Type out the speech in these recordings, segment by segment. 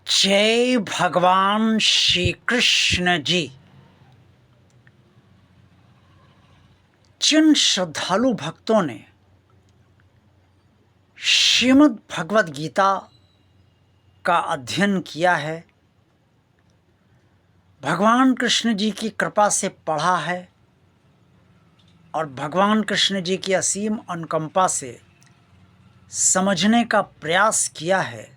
जय भगवान श्री कृष्ण जी। जिन श्रद्धालु भक्तों ने श्रीमद् भगवद गीता का अध्ययन किया है, भगवान कृष्ण जी की कृपा से पढ़ा है और भगवान कृष्ण जी की असीम अनुकंपा से समझने का प्रयास किया है,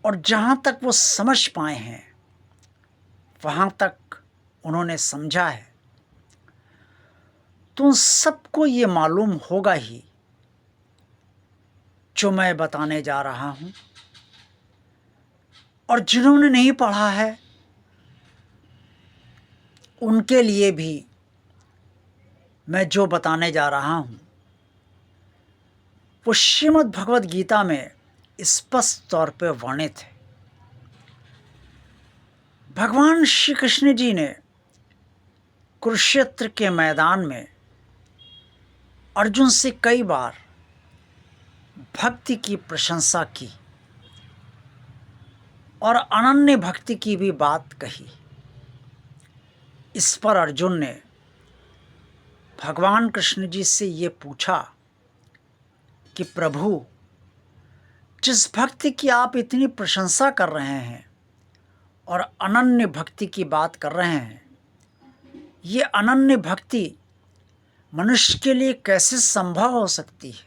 और जहाँ तक वो समझ पाए हैं वहाँ तक उन्होंने समझा है, तो उन सबको ये मालूम होगा ही जो मैं बताने जा रहा हूँ। और जिन्होंने नहीं पढ़ा है उनके लिए भी मैं जो बताने जा रहा हूँ वो श्रीमद् भगवद गीता में स्पष्ट तौर पे वर्णित है। भगवान श्री कृष्ण जी ने कुरुक्षेत्र के मैदान में अर्जुन से कई बार भक्ति की प्रशंसा की और अनन्य भक्ति की भी बात कही। इस पर अर्जुन ने भगवान कृष्ण जी से ये पूछा कि प्रभु, जिस भक्ति की आप इतनी प्रशंसा कर रहे हैं और अनन्य भक्ति की बात कर रहे हैं, ये अनन्य भक्ति मनुष्य के लिए कैसे संभव हो सकती है?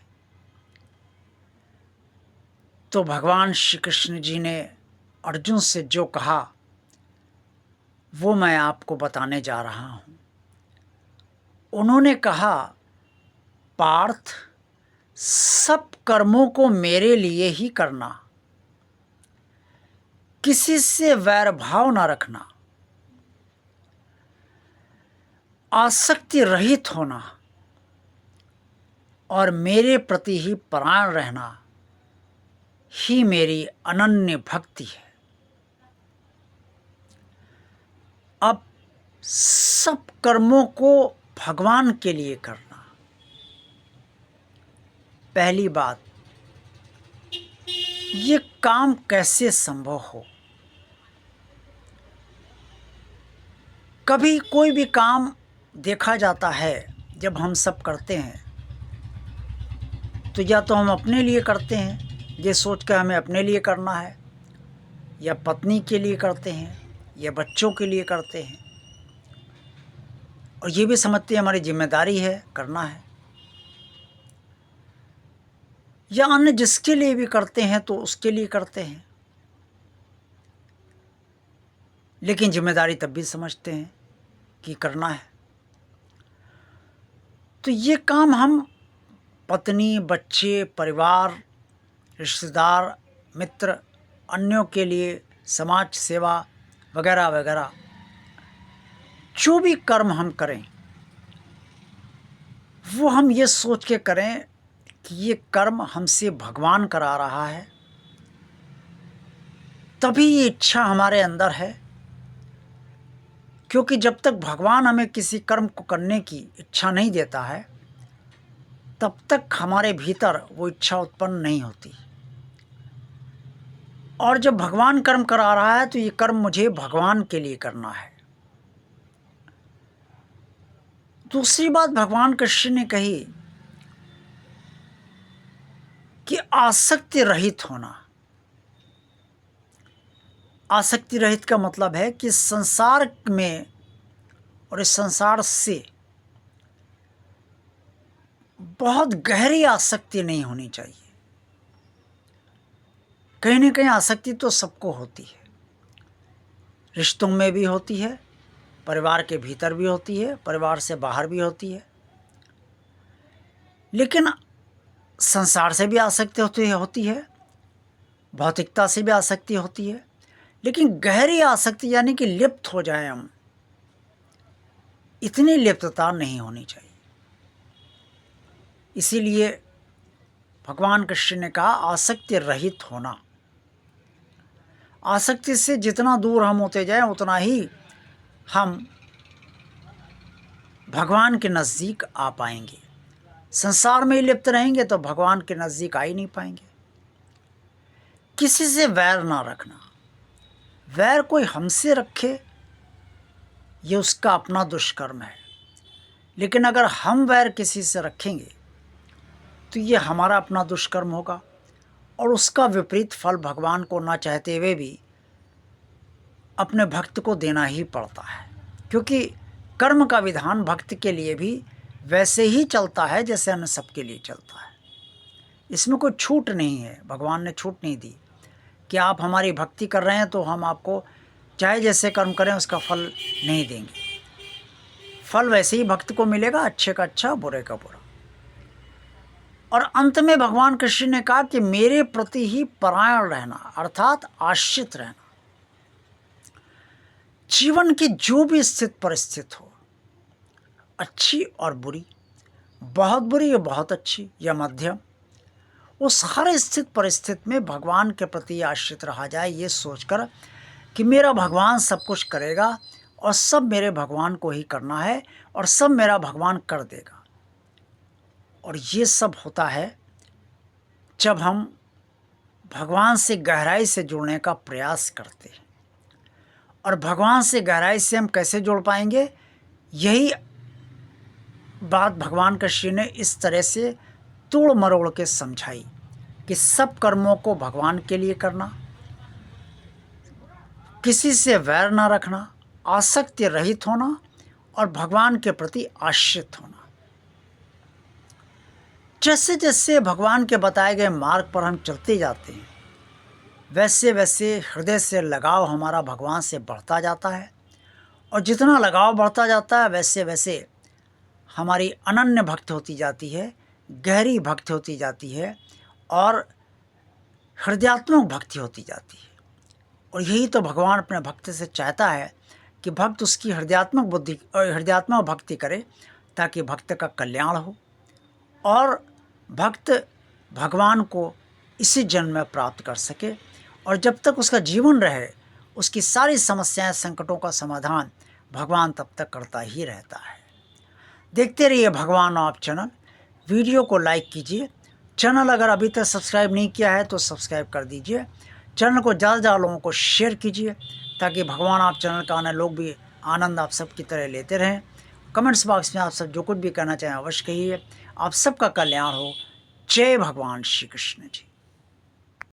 तो भगवान श्री कृष्ण जी ने अर्जुन से जो कहा वो मैं आपको बताने जा रहा हूँ। उन्होंने कहा, पार्थ, सब कर्मों को मेरे लिए ही करना, किसी से वैर भाव न रखना, आसक्ति रहित होना और मेरे प्रति ही परायण रहना ही मेरी अनन्य भक्ति है। अब सब कर्मों को भगवान के लिए करना, पहली बात, ये काम कैसे संभव हो? कभी कोई भी काम देखा जाता है जब हम सब करते हैं तो या तो हम अपने लिए करते हैं, ये सोच कर हमें अपने लिए करना है, या पत्नी के लिए करते हैं, या बच्चों के लिए करते हैं, और ये भी समझते हैं हमारी जिम्मेदारी है, करना है, या अन्य जिसके लिए भी करते हैं तो उसके लिए करते हैं, लेकिन जिम्मेदारी तब भी समझते हैं कि करना है। तो ये काम हम पत्नी, बच्चे, परिवार, रिश्तेदार, मित्र, अन्यों के लिए, समाज सेवा वगैरह वगैरह, जो भी कर्म हम करें वो हम ये सोच के करें कि ये कर्म हमसे भगवान करा रहा है, तभी ये इच्छा हमारे अंदर है। क्योंकि जब तक भगवान हमें किसी कर्म को करने की इच्छा नहीं देता है तब तक हमारे भीतर वो इच्छा उत्पन्न नहीं होती, और जब भगवान कर्म करा रहा है तो ये कर्म मुझे भगवान के लिए करना है। दूसरी बात भगवान कृष्ण ने कही कि आसक्ति रहित होना। आसक्ति रहित का मतलब है कि संसार में और इस संसार से बहुत गहरी आसक्ति नहीं होनी चाहिए। कहीं ना कहीं आसक्ति तो सबको होती है, रिश्तों में भी होती है, परिवार के भीतर भी होती है, परिवार से बाहर भी होती है, लेकिन संसार से भी आसक्ति होती है, भौतिकता से भी आसक्ति होती है, लेकिन गहरी आसक्ति यानी कि लिप्त हो जाए हम, इतनी लिप्तता नहीं होनी चाहिए। इसीलिए भगवान कृष्ण ने कहा आसक्ति रहित होना। आसक्ति से जितना दूर हम होते जाएं उतना ही हम भगवान के नज़दीक आ पाएंगे। संसार में ही लिप्त रहेंगे तो भगवान के नज़दीक आ ही नहीं पाएंगे। किसी से वैर ना रखना। वैर कोई हमसे रखे ये उसका अपना दुष्कर्म है, लेकिन अगर हम वैर किसी से रखेंगे तो ये हमारा अपना दुष्कर्म होगा और उसका विपरीत फल भगवान को ना चाहते हुए भी अपने भक्त को देना ही पड़ता है, क्योंकि कर्म का विधान भक्त के लिए भी वैसे ही चलता है जैसे अन्य सबके लिए चलता है। इसमें कोई छूट नहीं है, भगवान ने छूट नहीं दी कि आप हमारी भक्ति कर रहे हैं तो हम आपको चाहे जैसे कर्म करें उसका फल नहीं देंगे। फल वैसे ही भक्त को मिलेगा, अच्छे का अच्छा, बुरे का बुरा। और अंत में भगवान कृष्ण ने कहा कि मेरे प्रति ही परायण रहना, अर्थात आश्रित रहना। जीवन की जो भी स्थित परिस्थिति हो, अच्छी और बुरी, बहुत बुरी या बहुत अच्छी या मध्यम, उस हर स्थित परिस्थिति में भगवान के प्रति आश्रित रहा जाए, ये सोचकर कि मेरा भगवान सब कुछ करेगा और सब मेरे भगवान को ही करना है और सब मेरा भगवान कर देगा। और ये सब होता है जब हम भगवान से गहराई से जुड़ने का प्रयास करते हैं। और भगवान से गहराई से हम कैसे जुड़ पाएंगे, यही बात भगवान कृष्ण ने इस तरह से तोड़ मरोड़ के समझाई कि सब कर्मों को भगवान के लिए करना, किसी से वैर ना रखना, आसक्ति रहित होना और भगवान के प्रति आश्रित होना। जैसे जैसे भगवान के बताए गए मार्ग पर हम चलते जाते हैं, वैसे वैसे हृदय से लगाव हमारा भगवान से बढ़ता जाता है। और जितना लगाव बढ़ता जाता है वैसे वैसे हमारी अनन्य भक्ति होती जाती है, गहरी भक्ति होती जाती है और हृदयात्मक भक्ति होती जाती है। और यही तो भगवान अपने भक्त से चाहता है कि भक्त उसकी हृदयात्मक बुद्धि और हृदयात्मक भक्ति करे, ताकि भक्त का कल्याण हो और भक्त भगवान को इसी जन्म में प्राप्त कर सके। और जब तक उसका जीवन रहे उसकी सारी समस्याएं, संकटों का समाधान भगवान तब तक करता ही रहता है। देखते रहिए भगवान आप चैनल। वीडियो को लाइक कीजिए। चैनल अगर अभी तक सब्सक्राइब नहीं किया है तो सब्सक्राइब कर दीजिए। चैनल को ज़्यादा से ज़्यादा लोगों को शेयर कीजिए, ताकि भगवान आप चैनल का आने लोग भी आनंद आप सब की तरह लेते रहें। कमेंट्स बॉक्स में आप सब जो कुछ भी कहना चाहें अवश्य कहिए। आप सबका कल्याण हो। जय भगवान श्री कृष्ण जी।